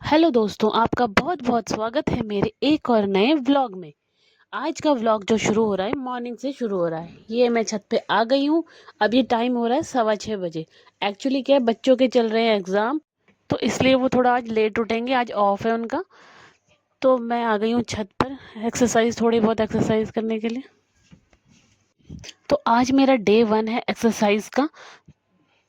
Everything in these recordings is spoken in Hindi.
हेलो दोस्तों, आपका बहुत बहुत स्वागत है मेरे एक और नए व्लॉग में। आज का व्लॉग जो शुरू हो रहा है मॉर्निंग से शुरू हो रहा है। ये मैं छत पे आ गई हूँ। अभी टाइम हो रहा है 6:15 बजे। एक्चुअली क्या है, बच्चों के चल रहे हैं एग्ज़ाम, तो इसलिए वो थोड़ा आज लेट उठेंगे, आज ऑफ है उनका। तो मैं आ गई हूँ छत पर एक्सरसाइज, थोड़ी बहुत एक्सरसाइज करने के लिए। तो आज मेरा डे 1 है एक्सरसाइज का।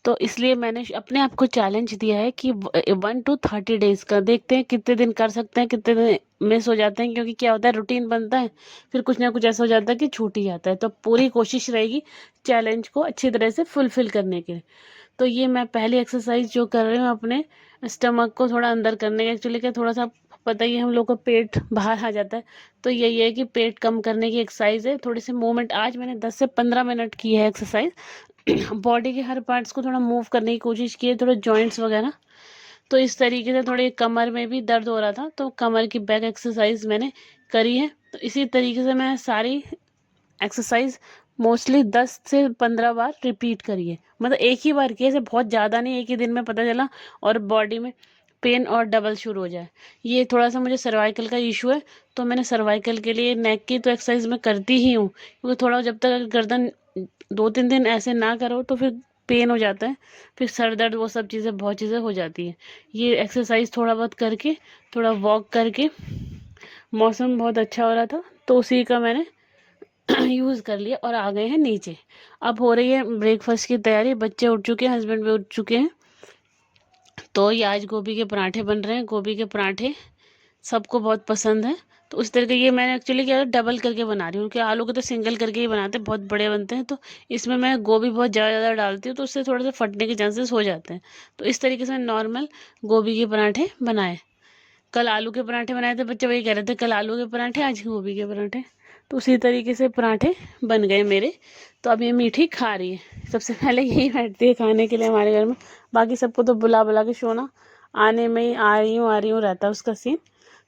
तो इसलिए मैंने अपने आप को चैलेंज दिया है कि 1 to 30 डेज का देखते हैं कितने दिन कर सकते हैं, कितने दिन मिस हो जाते हैं। क्योंकि क्या होता है, रूटीन बनता है, फिर कुछ ना कुछ ऐसा हो जाता है कि छूट ही जाता है। तो पूरी कोशिश रहेगी चैलेंज को अच्छी तरह से फुलफिल करने के लिए। तो ये मैं पहली एक्सरसाइज जो कर रही हूँ अपने स्टमक को थोड़ा अंदर करने का। एक्चुअली क्या, थोड़ा सा पता ही है हम लोग को पेट बाहर आ जाता है। तो यही है कि पेट कम करने की एक्सरसाइज है। थोड़ी सी मूवमेंट आज मैंने 10 से 15 मिनट की है एक्सरसाइज। बॉडी के हर पार्ट्स को थोड़ा मूव करने की कोशिश की है, थोड़े जॉइंट्स वगैरह। तो इस तरीके से थोड़ी कमर में भी दर्द हो रहा था, तो कमर की बैक एक्सरसाइज मैंने करी है। तो इसी तरीके से मैं सारी एक्सरसाइज मोस्टली 10 से 15 बार रिपीट करी है। मतलब एक ही बार किए, ऐसे बहुत ज़्यादा नहीं, एक ही दिन में पता चला और बॉडी में पेन और डबल शुरू हो जाए। ये थोड़ा सा मुझे सर्वाइकल का इशू है, तो मैंने सर्वाइकल के लिए नेक की तो एक्सरसाइज मैं करती ही हूँ। क्योंकि थोड़ा जब तक गर्दन 2-3 दिन ऐसे ना करो तो फिर पेन हो जाता है, फिर सर दर्द, वो सब चीज़ें, बहुत चीज़ें हो जाती हैं। ये एक्सरसाइज थोड़ा बहुत करके, थोड़ा वॉक करके, मौसम बहुत अच्छा हो रहा था तो उसी का मैंने यूज़ कर लिया और आ गए हैं नीचे। अब हो रही है ब्रेकफास्ट की तैयारी। बच्चे उठ चुके हैं, हस्बैंड भी उठ चुके हैं। तो ये आज गोभी के पराठे बन रहे हैं। गोभी के पराठे सबको बहुत पसंद है। तो उस तरह के ये मैंने एक्चुअली क्या डबल करके बना रही हूँ, क्योंकि आलू के तो सिंगल करके ही बनाते हैं, बहुत बड़े बनते हैं। तो इसमें मैं गोभी बहुत ज़्यादा ज़्यादा डालती हूँ, तो उससे थोड़ा सा फटने के चांसेस हो जाते हैं। तो इस तरीके से नॉर्मल गोभी के पराठे बनाए। कल आलू के पराठे बनाए थे, बच्चे वही कह रहे थे कल आलू के पराठे, आज गोभी के पराठे। तो उसी तरीके से पराठे बन गए मेरे। तो अब ये मीठी खा रही है, सबसे पहले यही बैठती है खाने के लिए हमारे घर में। बाकी सबको तो बुला बुला के सोना, आने में ही आ रही हूँ रहता है उसका सीन।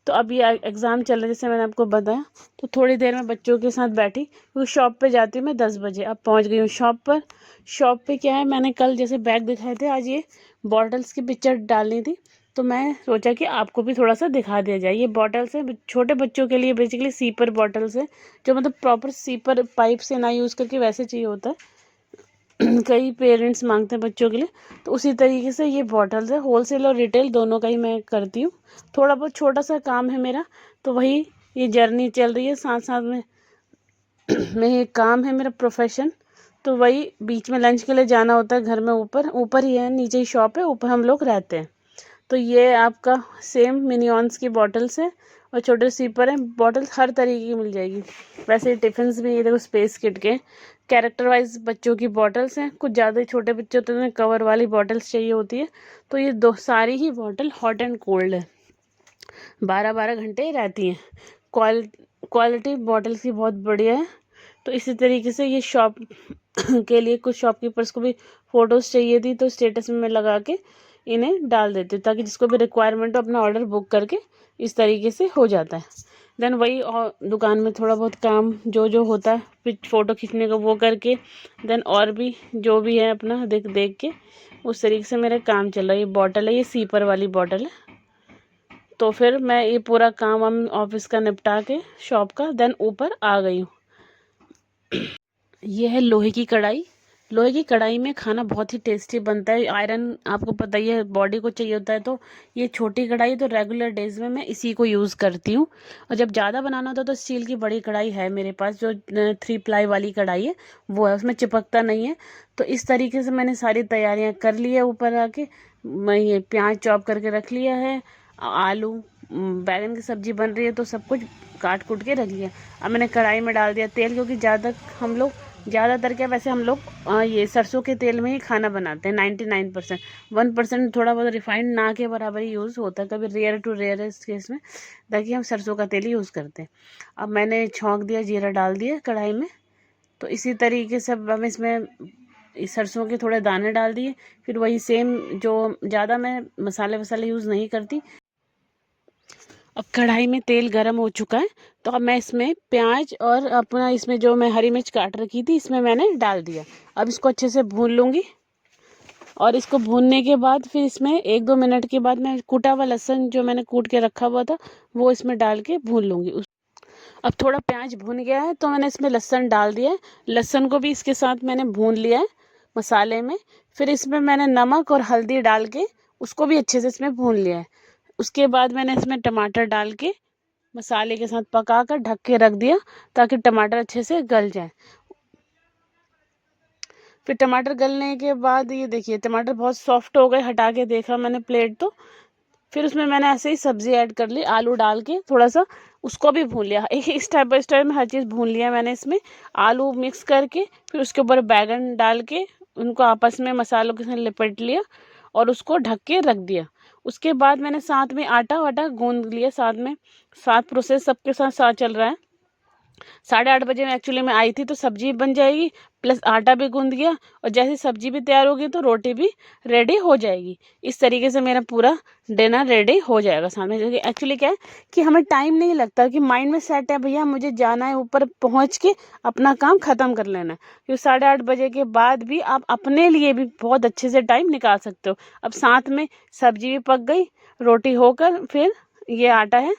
तो अब ये एग्ज़ाम चल रहा है, जैसे मैंने आपको बताया। तो थोड़ी देर में बच्चों के साथ बैठी, क्योंकि शॉप पे जाती हूँ मैं 10 बजे। अब पहुँच गई हूँ शॉप पर। शॉप पे क्या है, मैंने कल जैसे बैग दिखाए थे, आज ये बॉटल्स की पिक्चर डालनी थी। तो मैं सोचा कि आपको भी थोड़ा सा दिखा दिया जाए। ये बॉटल्स हैं छोटे बच्चों के लिए, बेसिकली सीपर बॉटल्स हैं, जो मतलब प्रॉपर सीपर पाइप से ना यूज़ करके वैसे चाहिए होता है। कई पेरेंट्स मांगते हैं बच्चों के लिए। तो उसी तरीके से ये बॉटल्स है, होलसेल और रिटेल दोनों का ही मैं करती हूँ। थोड़ा बहुत छोटा सा काम है मेरा, तो वही ये जर्नी चल रही है साथ साथ में। में ये काम है मेरा प्रोफेशन। तो वही बीच में लंच के लिए जाना होता है। घर में ऊपर ऊपर ही है, नीचे ही शॉप है, ऊपर हम लोग रहते हैं। तो ये आपका सेम मिनिऑन्स की बॉटल्स है और छोटे सीपर हैं। बॉटल्स हर तरीके की मिल जाएगी। वैसे टिफ़िन्स भी, ये देखो स्पेस किट के कैरेक्टर वाइज बच्चों की बॉटल्स हैं। कुछ ज़्यादा ही छोटे बच्चे होते हैं, कवर वाली बॉटल्स चाहिए होती है। तो ये दो सारी ही बॉटल हॉट एंड कोल्ड है, 12-12 घंटे रहती हैं। क्वालिटी बॉटल्स की बहुत बढ़िया है। तो इसी तरीके से ये शॉप के लिए कुछ शॉपकीपर्स को भी फ़ोटोज़ चाहिए थी, तो स्टेटस में मैं लगा के इन्हें डाल देती हूँ, ताकि जिसको भी रिक्वायरमेंट हो अपना ऑर्डर बुक करके इस तरीके से हो जाता है। देन वही और दुकान में थोड़ा बहुत काम जो जो होता है, फिर फ़ोटो खींचने का वो करके, देन और भी जो भी है अपना देख देख के उस तरीके से मेरा काम चल रहा है। ये बॉटल है, ये सीपर वाली बॉटल है। तो फिर मैं ये पूरा काम हम ऑफिस का निपटा के शॉप का, देन ऊपर आ गई हूँ। ये है लोहे की कढ़ाई। लोहे की कढ़ाई में खाना बहुत ही टेस्टी बनता है। आयरन आपको पता ही है बॉडी को चाहिए होता है। तो ये छोटी कढ़ाई, तो रेगुलर डेज में मैं इसी को यूज़ करती हूँ। और जब ज़्यादा बनाना होता है तो स्टील की बड़ी कढ़ाई है मेरे पास, जो 3 प्लाई वाली कढ़ाई है, वो है, उसमें चिपकता नहीं है। तो इस तरीके से मैंने सारी तैयारियाँ कर ली है। ऊपर आके मैं ये प्याज चॉप करके रख लिया है, आलू, बैगन की सब्जी बन रही है, तो सब कुछ काट कूट के रख लिया। अब मैंने कढ़ाई में डाल दिया तेल, क्योंकि ज़्यादातर क्या, वैसे हम लोग ये सरसों के तेल में ही खाना बनाते हैं 99%। 1% थोड़ा बहुत रिफाइंड ना के बराबर ही यूज़ होता है, कभी रेयर टू रेयर इस केस में, ताकि हम सरसों का तेल ही यूज़ करते हैं। अब मैंने छौंक दिया, जीरा डाल दिया कढ़ाई में। तो इसी तरीके से अब हम इसमें इस सरसों के थोड़े दाने डाल दिए। फिर वही सेम, जो ज़्यादा मैं मसाले वसाले यूज़ नहीं करती। अब कढ़ाई में तेल गरम हो चुका है, तो अब मैं इसमें प्याज और अपना इसमें जो मैं हरी मिर्च काट रखी थी, इसमें मैंने डाल दिया। अब इसको अच्छे से भून लूँगी। और इसको भूनने के बाद फिर इसमें 1-2 मिनट के बाद मैं कूटा हुआ लहसुन जो मैंने कूट के रखा हुआ था वो इसमें डाल के भून लूँगी। अब थोड़ा प्याज भुन गया है तो मैंने इसमें लहसुन डाल दिया है। लहसुन को भी इसके साथ मैंने भून लिया है मसाले में। फिर इसमें मैंने नमक और हल्दी डाल के उसको भी अच्छे से इसमें भून लिया है। उसके बाद मैंने इसमें टमाटर डाल के मसाले के साथ पका कर ढक के रख दिया ताकि टमाटर अच्छे से गल जाए। फिर टमाटर गलने के बाद ये देखिए टमाटर बहुत सॉफ्ट हो गए, हटा के देखा मैंने प्लेट तो। फिर उसमें मैंने ऐसे ही सब्ज़ी ऐड कर ली, आलू डाल के थोड़ा-सा उसको भी भून लिया। एक स्टेप बाय स्टेप में हर चीज़ भून लिया मैंने इसमें। आलू मिक्स करके फिर उसके ऊपर बैंगन डाल के उनको आपस में मसालों के साथ लिपट लिया और उसको ढक के रख दिया। उसके बाद मैंने साथ में आटा-वाटा गूँध लिया साथ में। साथ प्रोसेस सबके साथ साथ चल रहा है। 8:30 बजे में एक्चुअली मैं आई थी तो सब्जी बन जाएगी प्लस आटा भी गूंद गया और जैसे सब्जी भी तैयार होगी तो रोटी भी रेडी हो जाएगी। इस तरीके से मेरा पूरा डिनर रेडी हो जाएगा साथ में। एक्चुअली क्या है कि हमें टाइम नहीं लगता कि माइंड में सेट है भैया मुझे जाना है ऊपर पहुंच के अपना काम ख़त्म कर लेना है, क्योंकि 8:30 बजे के बाद भी आप अपने लिए भी बहुत अच्छे से टाइम निकाल सकते हो। अब साथ में सब्जी भी पक गई, रोटी होकर फिर ये आटा है।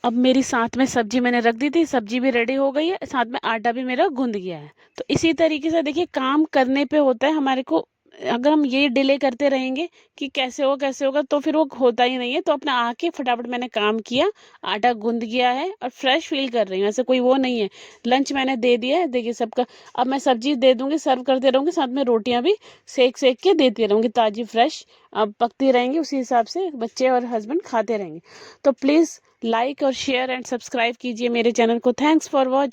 अब मेरी साथ में सब्जी मैंने रख दी थी, सब्जी भी रेडी हो गई है, साथ में आटा भी मेरा गूंद गया है। तो इसी तरीके से देखिए काम करने पे होता है हमारे को। अगर हम ये डिले करते रहेंगे कि कैसे होगा तो फिर वो होता ही नहीं है। तो अपना आके फटाफट मैंने काम किया, आटा गूंद गया है और फ्रेश फील कर रही हूँ, ऐसे कोई वो नहीं है। लंच मैंने दे दिया है देखिए सबका। अब मैं सब्जी दे दूंगी, सर्व करते रहूँगी, साथ में रोटियां भी सेक सेक के देती रहूँगी ताज़ी फ्रेश। अब पकती रहेंगी, उसी हिसाब से बच्चे और हस्बैंड खाते रहेंगे। तो प्लीज़ लाइक और शेयर एंड सब्सक्राइब कीजिए मेरे चैनल को। Thanks for watching.